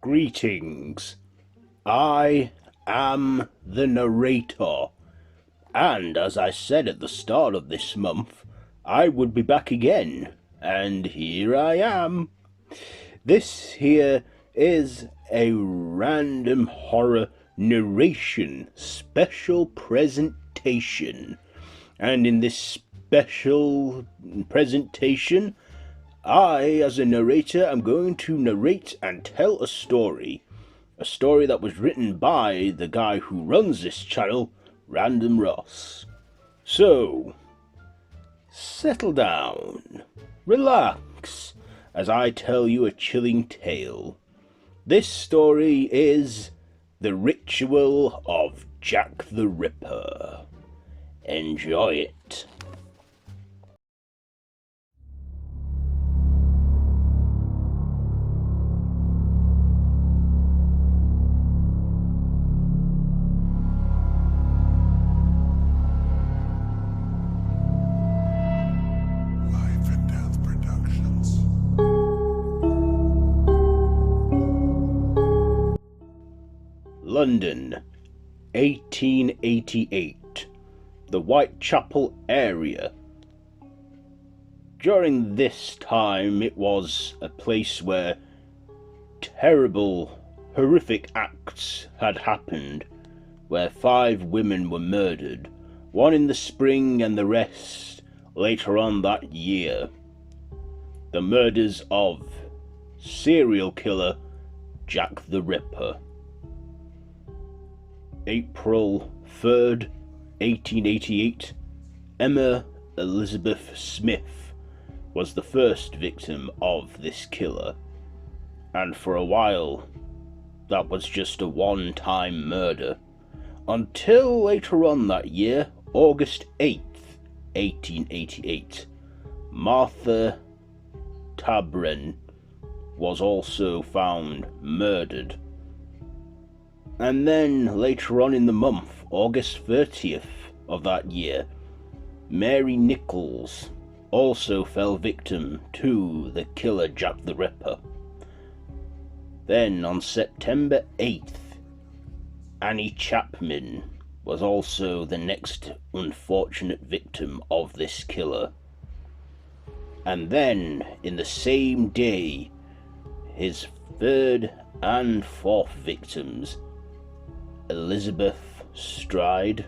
Greetings. I am the narrator, and as I said at the start of this month, I would be back again, and here I am. This here is a random horror narration special presentation, and in this special presentation, I, as a narrator, am going to narrate and tell a story that was written by the guy who runs this channel, Random Ross. So, settle down, relax, as I tell you a chilling tale. This story is The Ritual of Jack the Ripper. Enjoy it. London, 1888, the Whitechapel area. During this time, it was a place where terrible, horrific acts had happened, where 5 women were murdered, one in the spring and the rest later on that year. The murders of serial killer Jack the Ripper. April 3rd, 1888, Emma Elizabeth Smith was the first victim of this killer, and for a while that was just a one-time murder, until later on that year, August 8th, 1888, Martha Tabren was also found murdered. And then later on in the month, August 30th of that year, Mary Nichols also fell victim to the killer Jack the Ripper. Then on September 8th, Annie Chapman was also the next unfortunate victim of this killer. And then, in the same day, his 3rd and 4th victims, Elizabeth Stride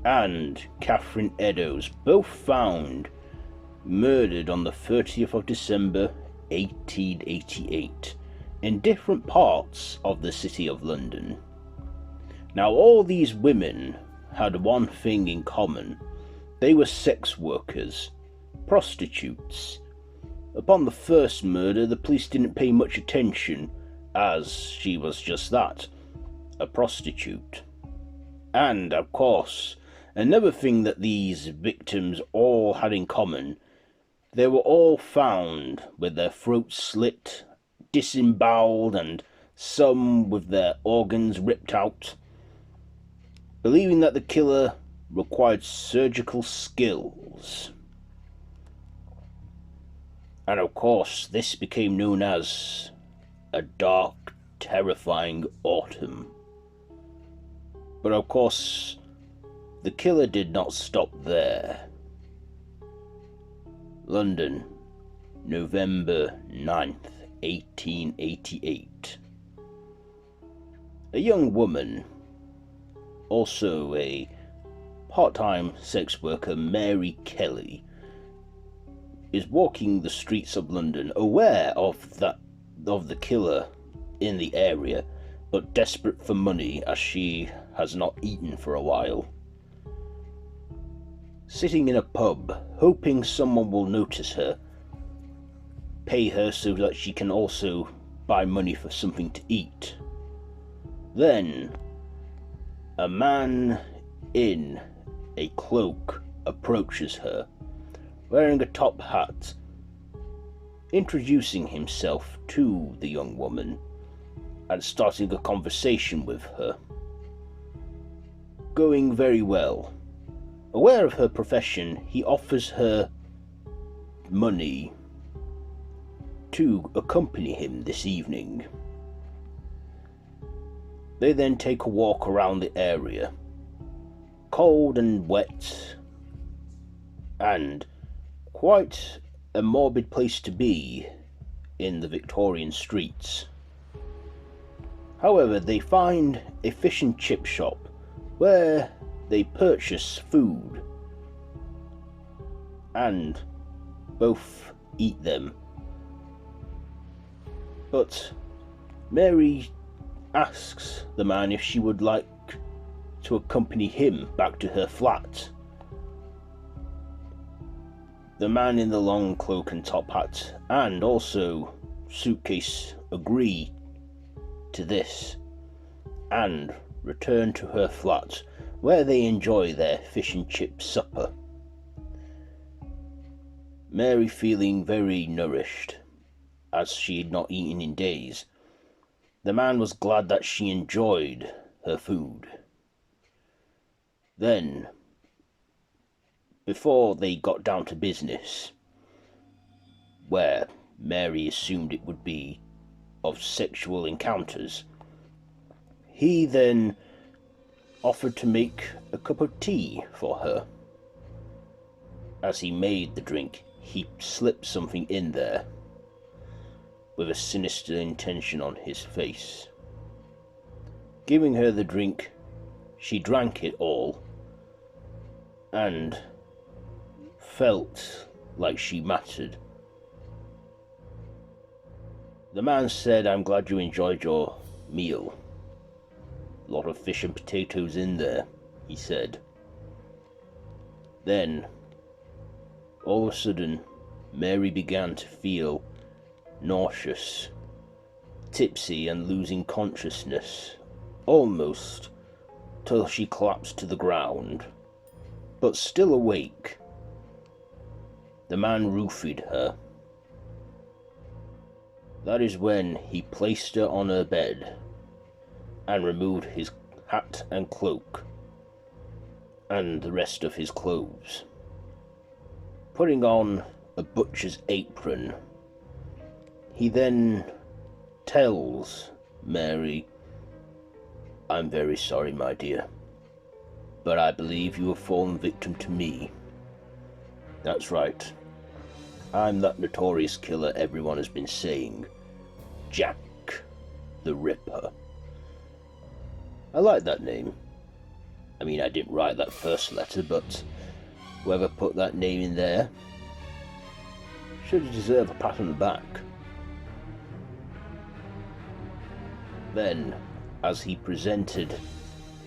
and Catherine Eddowes, both found murdered on the 30th of December 1888 in different parts of the City of London. Now, all these women had one thing in common. They were sex workers, prostitutes. Upon the first murder, the police didn't pay much attention, as she was just that, a prostitute. And, of course, another thing that these victims all had in common, they were all found with their throats slit, disemboweled, and some with their organs ripped out, believing that the killer required surgical skills. And of course, this became known as a dark, terrifying autumn. But of course, the killer did not stop there. London, November 9th, 1888. A young woman, also a part-time sex worker, Mary Kelly, is walking the streets of London, aware of the killer in the area, but desperate for money as she has not eaten for a while. Sitting in a pub, hoping someone will notice her, pay her so that she can also buy money for something to eat. Then, a man in a cloak approaches her, wearing a top hat, introducing himself to the young woman and starting a conversation with her. Going very well. Aware of her profession, he offers her money to accompany him this evening. They then take a walk around the area. Cold and wet, and quite a morbid place to be in the Victorian streets. However, they find a fish and chip shop where they purchase food and both eat them. But Mary asks the man if she would like to accompany him back to her flat. The man in the long cloak and top hat and also suitcase agree to this and return to her flat, where they enjoy their fish and chip supper. Mary feeling very nourished, as she had not eaten in days. The man was glad that she enjoyed her food. Then, before they got down to business, where Mary assumed it would be of sexual encounters, he then offered to make a cup of tea for her. As he made the drink, he slipped something in there, with a sinister intention on his face. Giving her the drink, she drank it all, and felt like she mattered. The man said, "I'm glad you enjoyed your meal. A lot of fish and potatoes in there," he said. Then, all of a sudden, Mary began to feel nauseous, tipsy and losing consciousness, almost till she collapsed to the ground, but still awake. The man roofied her. That is when he placed her on her bed and removed his hat and cloak and the rest of his clothes. Putting on a butcher's apron, he then tells Mary, "I'm very sorry, my dear, but I believe you have fallen victim to me. That's right. I'm that notorious killer everyone has been saying, Jack the Ripper." I like that name. I mean, I didn't write that first letter, but whoever put that name in there should deserve a pat on the back. Then, as he presented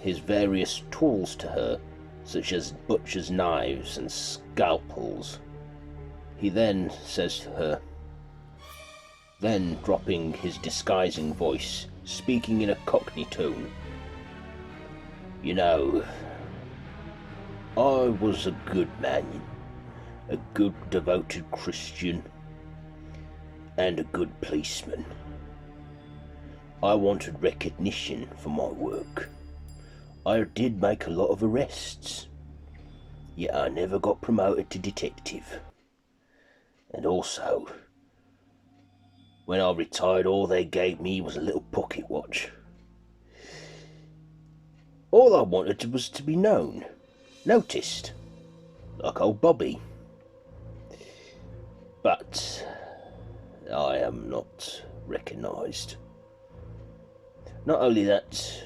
his various tools to her, such as butcher's knives and scalpels, he then says to her, then dropping his disguising voice, speaking in a Cockney tone, "You know, I was a good man, a good devoted Christian, and a good policeman. I wanted recognition for my work. I did make a lot of arrests, yet I never got promoted to detective. And also, when I retired, all they gave me was a little pocket watch. All I wanted was to be known, noticed, like old Bobby. But I am not recognised. Not only that,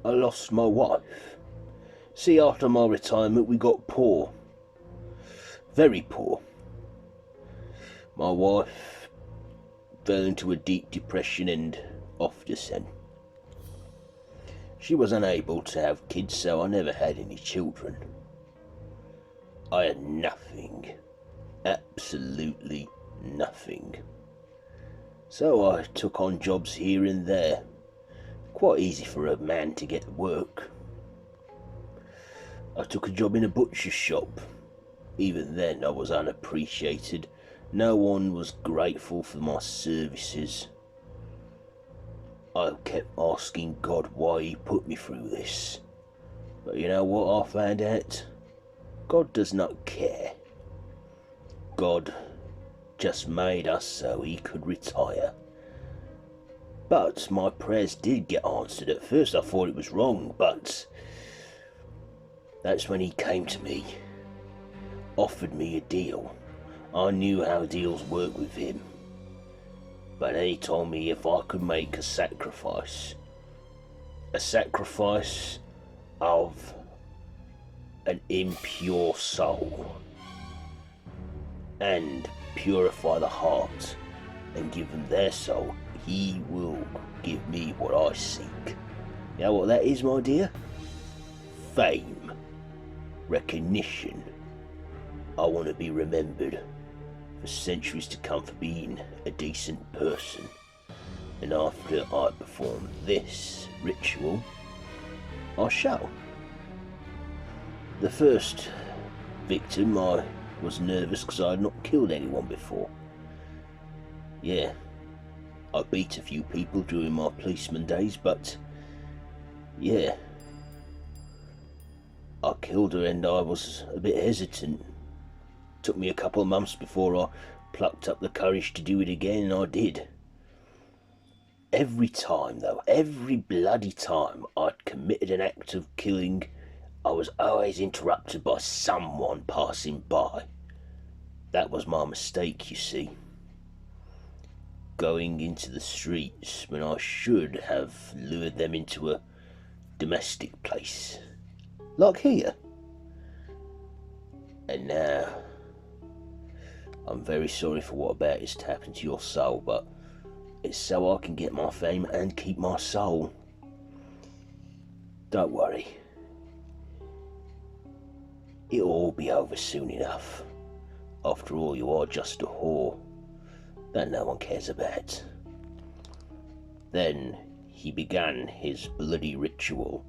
I lost my wife. See, after my retirement we got poor. Very poor. My wife fell into a deep depression and off descent. She was unable to have kids, so I never had any children. I had nothing. Absolutely nothing. So I took on jobs here and there. Quite easy for a man to get work. I took a job in a butcher's shop. Even then I was unappreciated. No one was grateful for my services. I kept asking God why he put me through this. But you know what I found out? God does not care. God just made us so he could retire. But my prayers did get answered. At first I thought it was wrong, but that's when he came to me, offered me a deal. I knew how deals work with him. But then he told me if I could make a sacrifice of an impure soul, and purify the heart and give them their soul, he will give me what I seek. You know what that is, my dear? Fame. Recognition. I want to be remembered for centuries to come for being a decent person. And after I perform this ritual, I shall. The first victim, I was nervous because I had not killed anyone before. Yeah, I beat a few people during my policeman days, but yeah, I killed her and I was a bit hesitant. Took me a couple of months before I plucked up the courage to do it again, and I did. Every time though, every bloody time I'd committed an act of killing, I was always interrupted by someone passing by. That was my mistake, you see. Going into the streets when I should have lured them into a domestic place. Like here. And now, I'm very sorry for what about is to happen to your soul, but it's so I can get my fame and keep my soul. Don't worry. It'll all be over soon enough. After all, you are just a whore that no one cares about. Then he began his bloody ritual,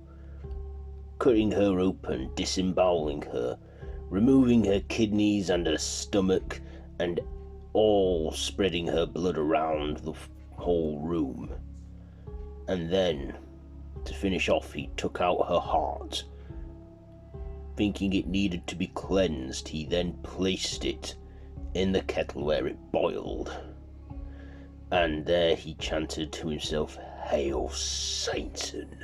cutting her open, disemboweling her, removing her kidneys and her stomach, and all spreading her blood around the whole room. And then, to finish off, he took out her heart. Thinking it needed to be cleansed, he then placed it in the kettle where it boiled. And there he chanted to himself, "Hail Satan."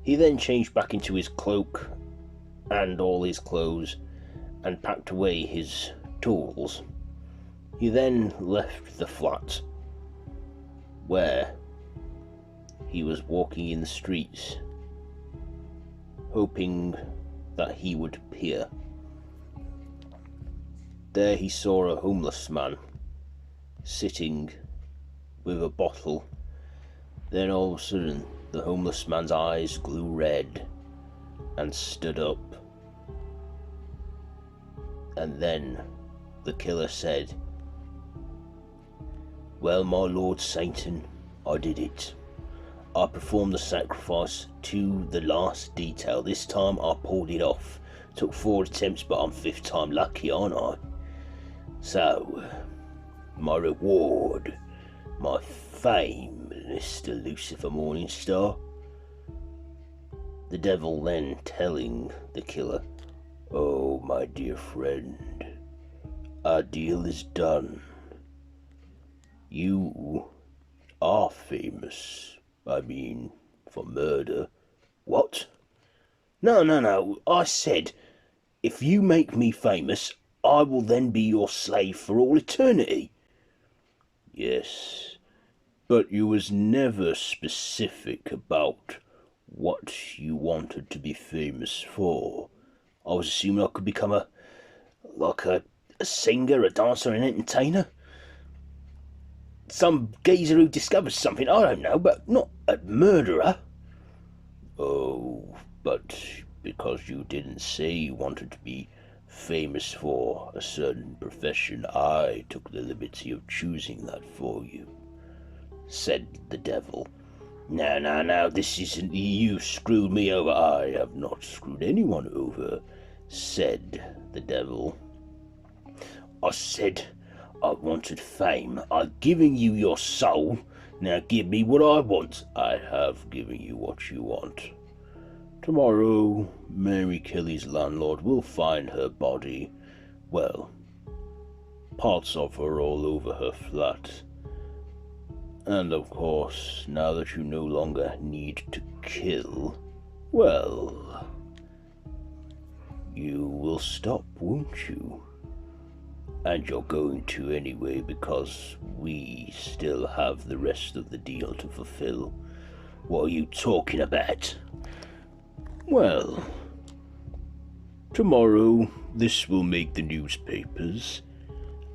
He then changed back into his cloak and all his clothes and packed away his tools. He then left the flat, where he was walking in the streets, hoping that he would appear. There he saw a homeless man sitting with a bottle. Then all of a sudden the homeless man's eyes grew red and stood up. And then the killer said, "Well, my Lord Satan, I did it. I performed the sacrifice to the last detail. This time I pulled it off. Took 4 attempts, but I'm 5th time lucky, aren't I? So, my reward, my fame, Mr. Lucifer Morningstar." The devil then telling the killer, "Oh, my dear friend, our deal is done. You are famous. I mean, for murder." "What? No. I said, if you make me famous, I will then be your slave for all eternity." "Yes, but you was never specific about what you wanted to be famous for. I was assuming I could become a singer, a dancer, an entertainer. Some geezer who discovers something, I don't know, but not a murderer." "Oh, but because you didn't say you wanted to be famous for a certain profession, I took the liberty of choosing that for you," said the devil. No, this isn't you screwed me over." "I have not screwed anyone over," said the devil. "I said I wanted fame. I've given you your soul. Now give me what I want." "I have given you what you want. Tomorrow, Mary Kelly's landlord will find her body. Well, parts of her all over her flat. And of course, now that you no longer need to kill, well, you will stop, won't you? And you're going to anyway, because we still have the rest of the deal to fulfill. What are you talking about? Well, tomorrow this will make the newspapers,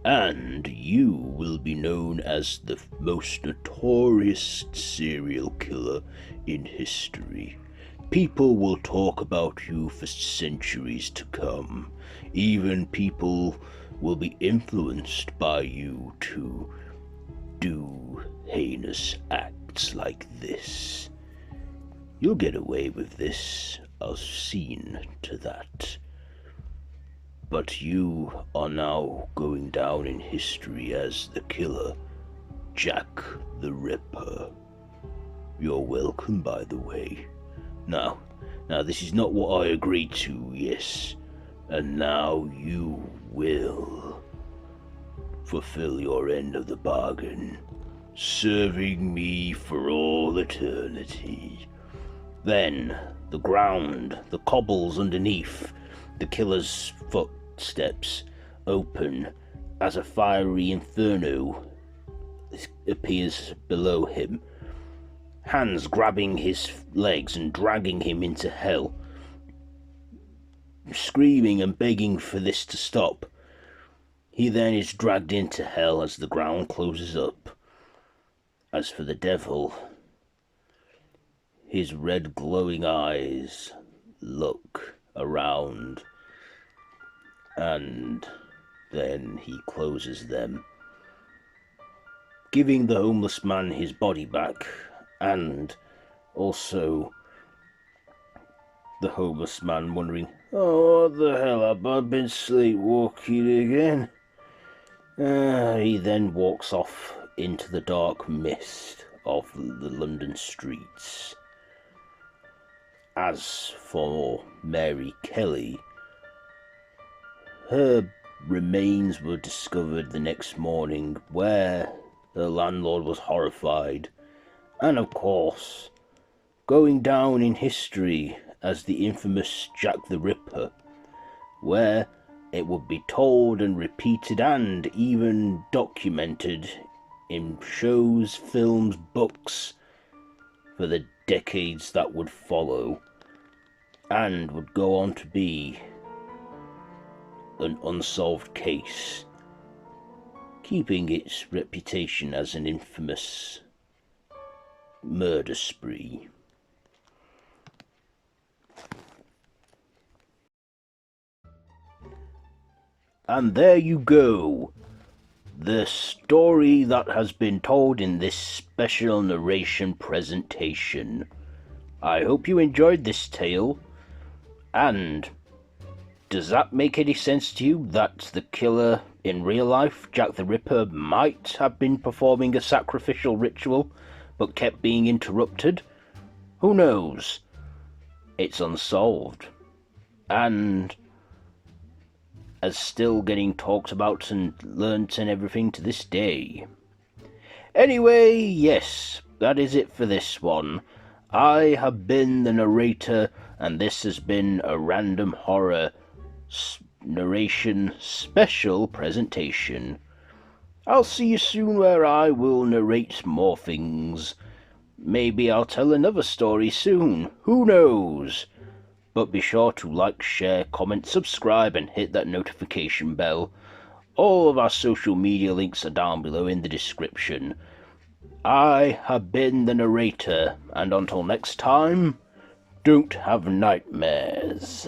and you will be known as the most notorious serial killer in history. People will talk about you for centuries to come. Even people will be influenced by you to do heinous acts like this. You'll get away with this, I've seen to that. But you are now going down in history as the killer, Jack the Ripper. You're welcome, by the way. Now this is not what I agreed to, yes. And now you will fulfill your end of the bargain, serving me for all eternity. Then, the ground, the cobbles underneath the killer's footsteps open as a fiery inferno appears below him, hands grabbing his legs and dragging him into hell, screaming and begging for this to stop. He then is dragged into hell as the ground closes up. As for the devil, his red glowing eyes look around, and then he closes them, giving the homeless man his body back, and also the homeless man wondering, oh, what the hell have I been sleepwalking again? He then walks off into the dark mist of the London streets. As for Mary Kelly, her remains were discovered the next morning, where the landlord was horrified, and of course, going down in history as the infamous Jack the Ripper, where it would be told and repeated and even documented in shows, films, books for the decades that would follow, and would go on to be an unsolved case, keeping its reputation as an infamous murder spree. And there you go, the story that has been told in this special narration presentation. I hope you enjoyed this tale, and does that make any sense to you that the killer in real life, Jack the Ripper, might have been performing a sacrificial ritual, but kept being interrupted? Who knows? It's unsolved, and as still getting talked about and learnt and everything to this day. Anyway, yes, that is it for this one. I have been the narrator, and this has been a random horror narration special presentation. I'll see you soon where I will narrate more things. Maybe I'll tell another story soon, who knows? But be sure to like, share, comment, subscribe, and hit that notification bell. All of our social media links are down below in the description. I have been the narrator, and until next time, don't have nightmares.